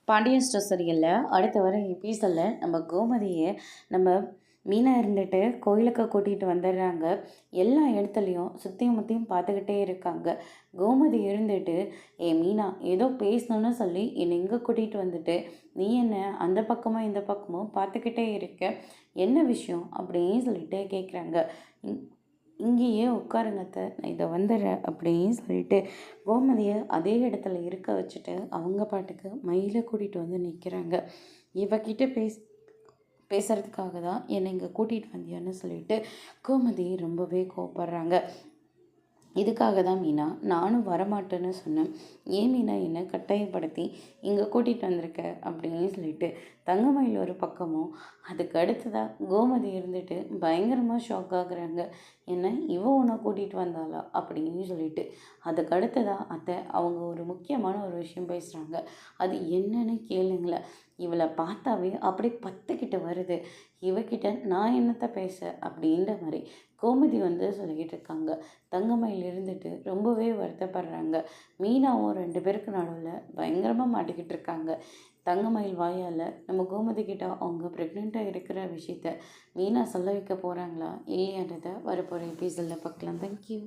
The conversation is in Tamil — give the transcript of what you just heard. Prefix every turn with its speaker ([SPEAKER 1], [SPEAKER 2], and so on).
[SPEAKER 1] பாண்டியன் ஸ்டோர் சீரியல்ல அடுத்து வர எபிசோட்ல நம்ம கோமதியை நம்ம மீனா இருந்துட்டு கோயிலுக்கு கூட்டிகிட்டு வந்துடுறாங்க. எல்லா இடத்துலையும் சுற்றியும் முற்றியும் பார்த்துக்கிட்டே இருக்காங்க. கோமதி இருந்துட்டு, ஏ மீனா ஏதோ பேசணும்னு சொல்லி என்னை இங்கே கூட்டிகிட்டு வந்துட்டு நீ என்ன அந்த பக்கமும் இந்த பக்கமும் பார்த்துக்கிட்டே இருக்க, என்ன விஷயம் அப்படின்னு சொல்லிட்டு கேட்குறாங்க. இங்கேயே உட்காருங்க அத்தை, நான் இதை வந்துடுறேன் அப்படின்னு சொல்லிட்டு கோமதியை அதே இடத்துல இருக்க வச்சுட்டு அவங்க பாட்டுக்கு மயிலை கூட்டிகிட்டு வந்து நிற்கிறாங்க. இவகிட்ட பேசுகிறதுக்காக தான் என்னை இங்கே கூட்டிகிட்டு வந்தியான்னு சொல்லிட்டு கோமதி ரொம்பவே கோவப்படுறாங்க. இதுக்காக தான் மீனா நானும் வரமாட்டேன்னு சொன்னேன். ஏன் மீனா என்னை கட்டாயப்படுத்தி இங்கே கூட்டிகிட்டு வந்திருக்க அப்படின்னு சொல்லிட்டு தங்கமயில் ஒரு பக்கமும், அதுக்கு அடுத்ததாக கோமதி இருந்துட்டு பயங்கரமாக ஷாக் ஆகுறாங்க. என்ன இவ உன்னை கூட்டிகிட்டு வந்தாளா அப்படின்னு சொல்லிட்டு. அதுக்கு அடுத்ததாக அத்தை அவங்க ஒரு முக்கியமான ஒரு விஷயம் பேசுகிறாங்க. அது என்னன்னு கேளுங்களேன். இவளை பார்த்தாவே அப்படி பத்துக்கிட்ட வருது, இவகிட்ட நான் என்னத்தை பேச அப்படின்ற மாதிரி கோமதி வந்து சொல்லிக்கிட்டு இருக்காங்க. தங்கமயில் இருந்துட்டு ரொம்பவே வருத்தப்படுறாங்க. மீனாவும் 2 பேருக்கு நடுவில் பயங்கரமாக மாட்டிக்கிட்டு இருக்காங்க. தங்கமயில் வாயால் நம்ம கோமதி கிட்ட அவங்க ப்ரெக்னெண்ட்டாக இருக்கிற விஷயத்த மீனா சொல்ல வைக்க போகிறாங்களா இல்லையான்றதை வரப்போகிற எபிசோடில் பார்க்கலாம். தேங்க்யூ.